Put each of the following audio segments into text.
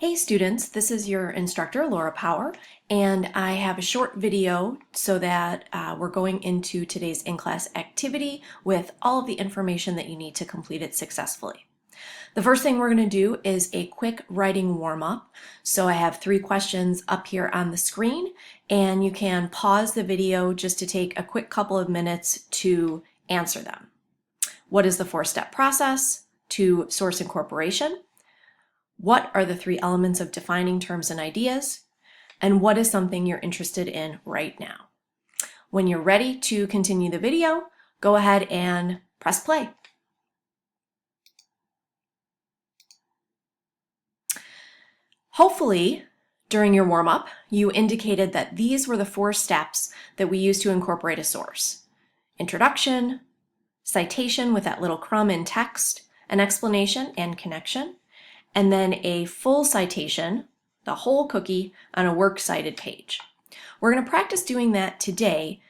Hey students, this is your instructor Laura Power, and I have a short video so that we're going into today's in-class activity with all of the information that you need to complete it successfully. The first thing we're going to do is a quick writing warm-up. So I have 3 questions up here on the screen, and you can pause the video just to take a quick couple of minutes to answer them. What is the 4-step process to source incorporation? What are the 3 elements of defining terms and ideas? And what is something you're interested in right now? When you're ready to continue the video, go ahead and press play. Hopefully, during your warm-up, you indicated that these were the 4 steps that we use to incorporate a source. Introduction, citation with that little crumb in text, an explanation and connection, and then a full citation, the whole cookie, on a works cited page. We're going to practice doing that today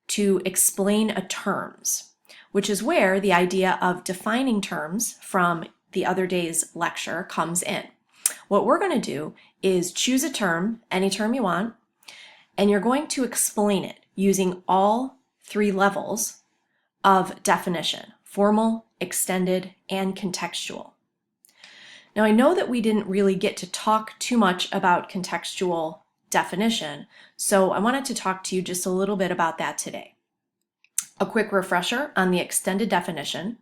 to explain a terms, which is where the idea of defining terms from the other day's lecture comes in. What we're going to do is choose a term, any term you want, and you're going to explain it using all 3 levels of definition: formal, extended, and contextual. Now, I know that we didn't really get to talk too much about contextual definition, so I wanted to talk to you just a little bit about that today. A quick refresher on the extended definition.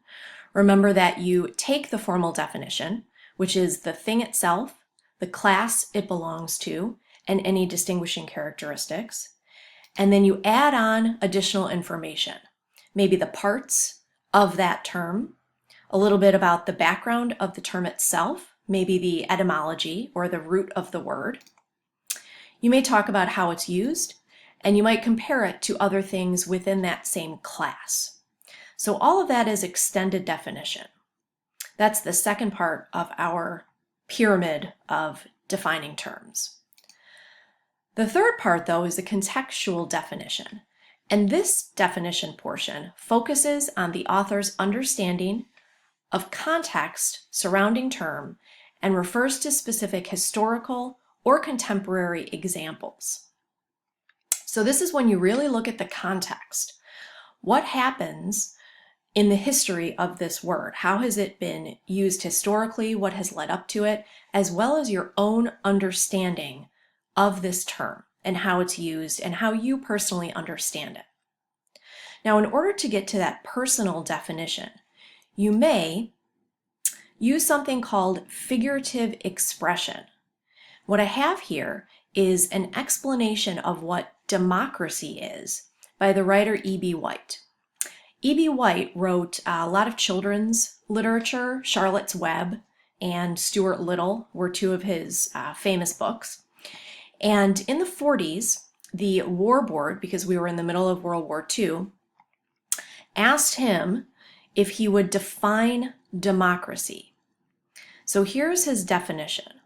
Remember that you take the formal definition, which is the thing itself, the class it belongs to, and any distinguishing characteristics, and then you add on additional information, maybe the parts of that term, a little bit about the background of the term itself, maybe the etymology or the root of the word. You may talk about how it's used, and you might compare it to other things within that same class. So all of that is extended definition. That's the second part of our pyramid of defining terms. The third part, though, is the contextual definition. And this definition portion focuses on the author's understanding of context surrounding term and refers to specific historical or contemporary examples. So this is when you really look at the context. What happens in the history of this word? How has it been used historically? What has led up to it? As well as your own understanding of this term and how it's used and how you personally understand it. Now, in order to get to that personal definition, you may use something called figurative expression. What I have here is an explanation of what democracy is by the writer E.B. White. E.B. White wrote a lot of children's literature. Charlotte's Web and Stuart Little were 2 of his famous books. And in the 40s, the War Board, because we were in the middle of World War II, asked him if he would define democracy. So here's his definition.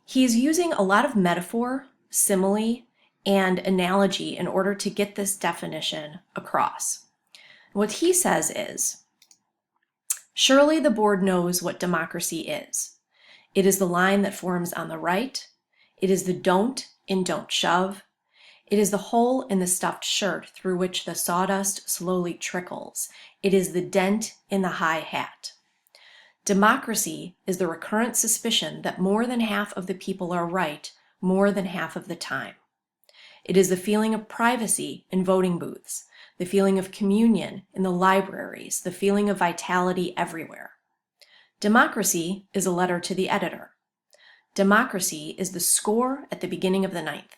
He's using a lot of metaphor, simile, and analogy in order to get this definition across. What he says is, surely the board knows what democracy is. It is the line that forms on the right. It is the don't in Don't Shove. It is the hole in the stuffed shirt through which the sawdust slowly trickles. It is the dent in the high hat. Democracy is the recurrent suspicion that more than half of the people are right more than half of the time. It is the feeling of privacy in voting booths, the feeling of communion in the libraries, the feeling of vitality everywhere. Democracy is a letter to the editor. Democracy is the score at the beginning of the 9th.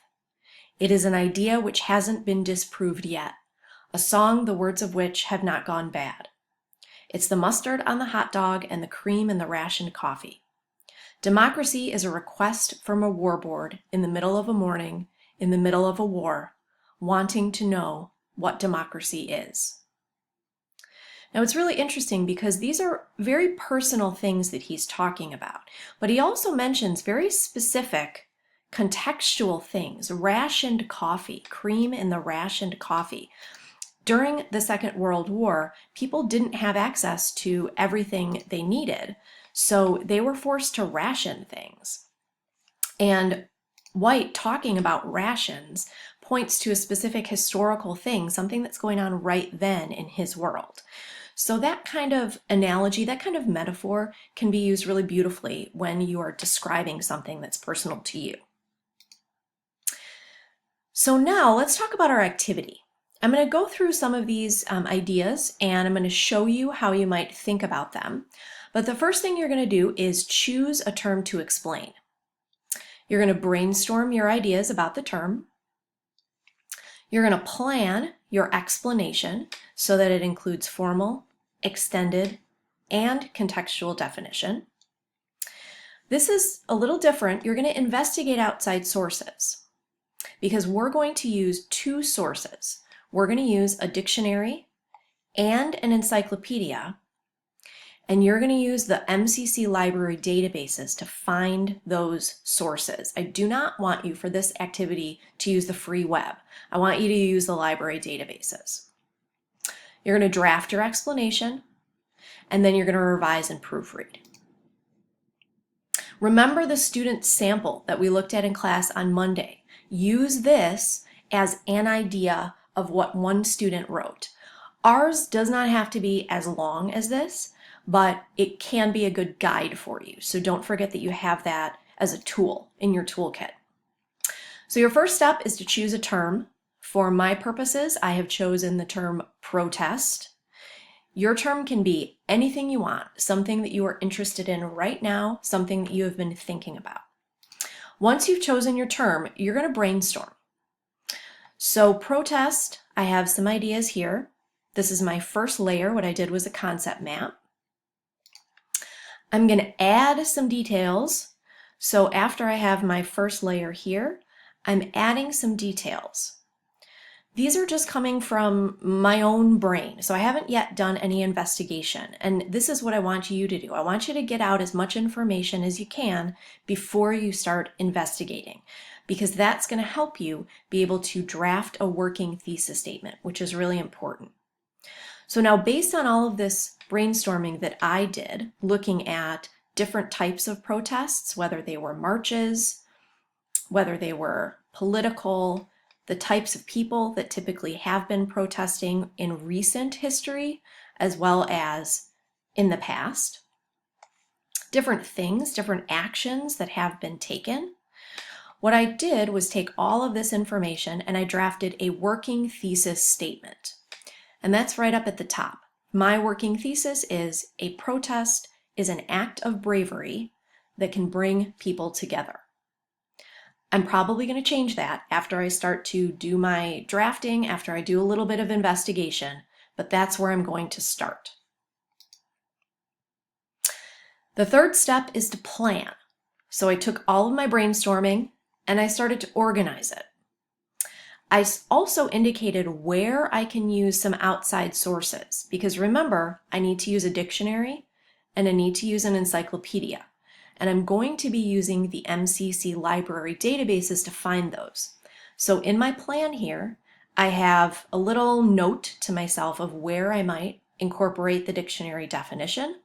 It is an idea which hasn't been disproved yet, a song the words of which have not gone bad. It's the mustard on the hot dog and the cream in the rationed coffee. Democracy is a request from a war board in the middle of a morning, in the middle of a war, wanting to know what democracy is. Now, it's really interesting because these are very personal things that he's talking about, but he also mentions very specific contextual things: rationed coffee, cream in the rationed coffee. During the Second World War, people didn't have access to everything they needed. So they were forced to ration things. And White talking about rations points to a specific historical thing, something that's going on right then in his world. So that kind of analogy, that kind of metaphor can be used really beautifully when you are describing something that's personal to you. So now let's talk about our activity. I'm going to go through some of these ideas and I'm going to show you how you might think about them. But the first thing you're going to do is choose a term to explain. You're going to brainstorm your ideas about the term. You're going to plan your explanation so that it includes formal, extended, and contextual definition. This is a little different. You're going to investigate outside sources because we're going to use two sources. We're going to use a dictionary and an encyclopedia, and you're going to use the MCC library databases to find those sources. I do not want you for this activity to use the free web. I want you to use the library databases. You're going to draft your explanation, and then you're going to revise and proofread. Remember the student sample that we looked at in class on Monday. Use this as an idea of what one student wrote. Ours does not have to be as long as this, but it can be a good guide for you. So don't forget that you have that as a tool in your toolkit. So your first step is to choose a term. For my purposes, I have chosen the term protest. Your term can be anything you want, something that you are interested in right now, something that you have been thinking about. Once you've chosen your term, you're going to brainstorm. So protest, I have some ideas here. This is my first layer. What I did was a concept map. I'm going to add some details. So after I have my first layer here, I'm adding some details. These are just coming from my own brain, so I haven't yet done any investigation, and this is what I want you to do. I want you to get out as much information as you can before you start investigating, because that's going to help you be able to draft a working thesis statement, which is really important. So now, based on all of this brainstorming that I did, looking at different types of protests, whether they were marches, whether they were political, the types of people that typically have been protesting in recent history, as well as in the past, different things, different actions that have been taken. What I did was take all of this information and I drafted a working thesis statement. And that's right up at the top. My working thesis is a protest is an act of bravery that can bring people together. I'm probably going to change that after I start to do my drafting, after I do a little bit of investigation, but that's where I'm going to start. The third step is to plan. So I took all of my brainstorming and I started to organize it. I also indicated where I can use some outside sources, because remember, I need to use a dictionary and I need to use an encyclopedia. And I'm going to be using the MCC library databases to find those. So in my plan here, I have a little note to myself of where I might incorporate the dictionary definition,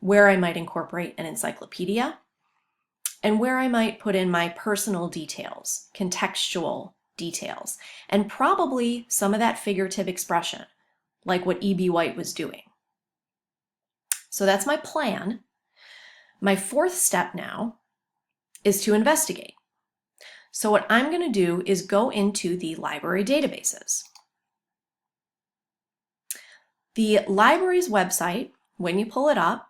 where I might incorporate an encyclopedia, and where I might put in my personal details, contextual details, and probably some of that figurative expression, like what E.B. White was doing. So that's my plan. My fourth step now is to investigate. So what I'm going to do is go into the library databases. The library's website, when you pull it up,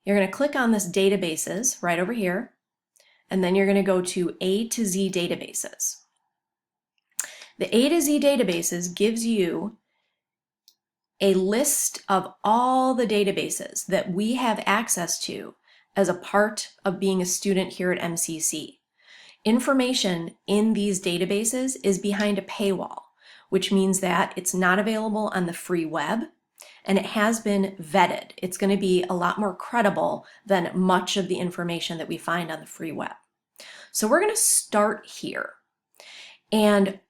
you're going to click on this databases right over here, and then you're going to go to A to Z databases. The A to Z databases gives you a list of all the databases that we have access to as a part of being a student here at MCC. Information in these databases is behind a paywall, which means that it's not available on the free web and it has been vetted. It's going to be a lot more credible than much of the information that we find on the free web. So we're going to start here. And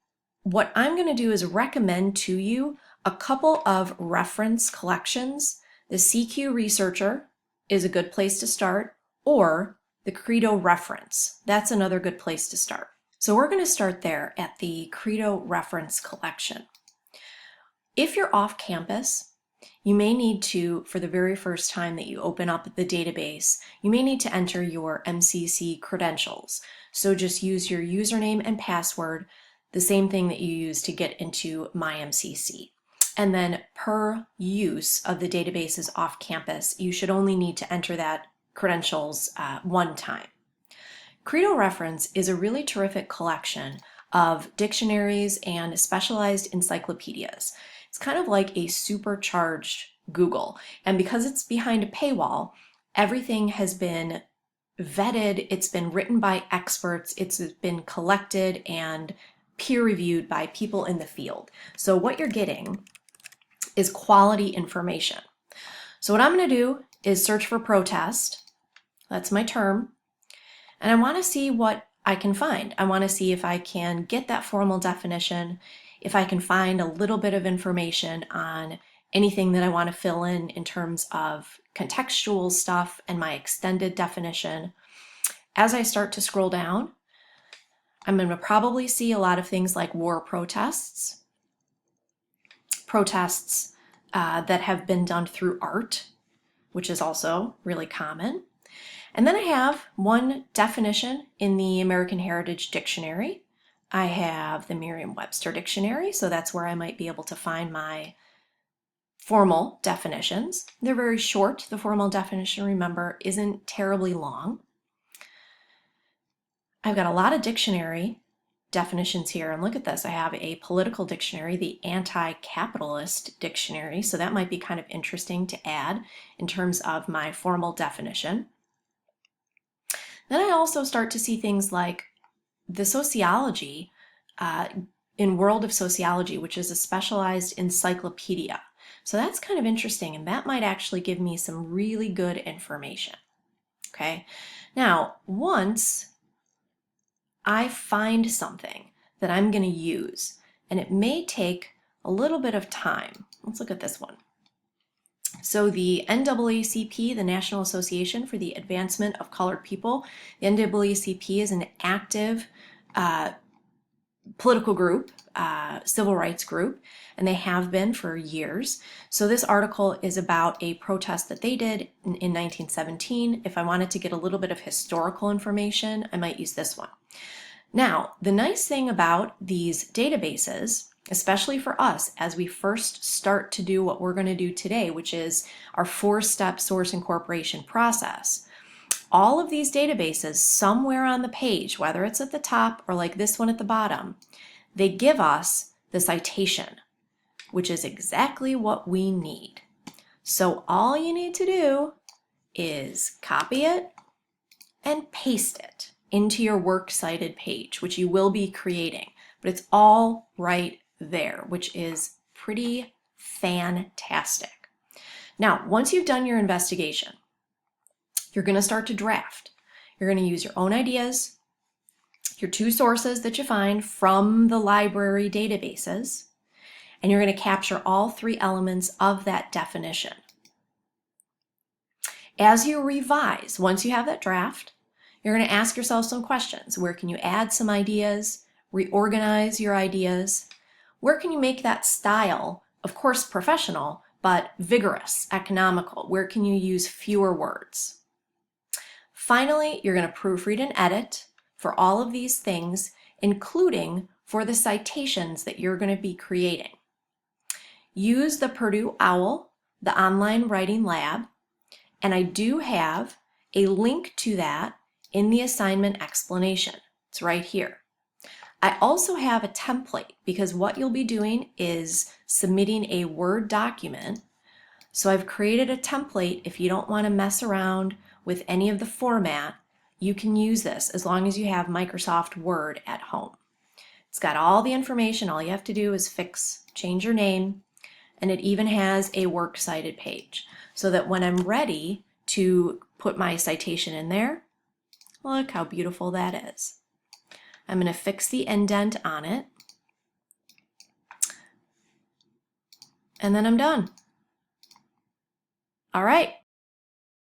what I'm going to do is recommend to you a couple of reference collections. The CQ Researcher is a good place to start, or the Credo reference. That's another good place to start. So we're going to start there at the Credo reference collection. If you're off campus, you may need to, for the very first time that you open up the database, you may need to enter your MCC credentials. So just use your username and password, the same thing that you use to get into MyMCC. And then per use of the databases off campus, you should only need to enter that credentials one time. Credo Reference is a really terrific collection of dictionaries and specialized encyclopedias. It's kind of like a supercharged Google. And because it's behind a paywall, everything has been vetted, it's been written by experts, it's been collected and peer-reviewed by people in the field. So what you're getting is quality information. So what I'm going to do is search for protest. That's my term. And I want to see what I can find. I want to see if I can get that formal definition, if I can find a little bit of information on anything that I want to fill in terms of contextual stuff and my extended definition. As I start to scroll down, I'm going to probably see a lot of things like war protests, that have been done through art, which is also really common. And then I have one definition in the American Heritage Dictionary. I have the Merriam-Webster Dictionary, so that's where I might be able to find my formal definitions. They're very short. The formal definition, remember, isn't terribly long. I've got a lot of dictionary definitions here, and look at this. I have a political dictionary, the anti-capitalist dictionary, so that might be kind of interesting to add in terms of my formal definition. Then I also start to see things like the sociology in World of Sociology, which is a specialized encyclopedia. So that's kind of interesting, and that might actually give me some really good information. Okay, now once I find something that I'm going to use, and it may take a little bit of time. Let's look at this one. So the NAACP, the National Association for the Advancement of Colored People, the NAACP is an active political group, civil rights group, and they have been for years. So this article is about a protest that they did in 1917. If I wanted to get a little bit of historical information, I might use this one. Now, the nice thing about these databases, especially for us as we first start to do what we're going to do today, which is our 4-step source incorporation process, all of these databases somewhere on the page, whether it's at the top or like this one at the bottom, they give us the citation, which is exactly what we need. So all you need to do is copy it and paste it into your works cited page, which you will be creating, but it's all right there, which is pretty fantastic. Now, once you've done your investigation, you're going to start to draft. You're going to use your own ideas, your 2 sources that you find from the library databases, and you're going to capture all 3 elements of that definition. As you revise, once you have that draft, you're going to ask yourself some questions. Where can you add some ideas, reorganize your ideas? Where can you make that style, of course professional, but vigorous, economical? Where can you use fewer words? Finally, you're going to proofread and edit for all of these things, including for the citations that you're going to be creating. Use the Purdue OWL, the online writing lab, and I do have a link to that in the assignment explanation. It's right here. I also have a template because what you'll be doing is submitting a Word document. So I've created a template. If you don't want to mess around with any of the format, you can use this as long as you have Microsoft Word at home. It's got all the information. All you have to do is change your name, and it even has a works cited page so that when I'm ready to put my citation in there, look how beautiful that is. I'm going to fix the indent on it, and then I'm done. All right,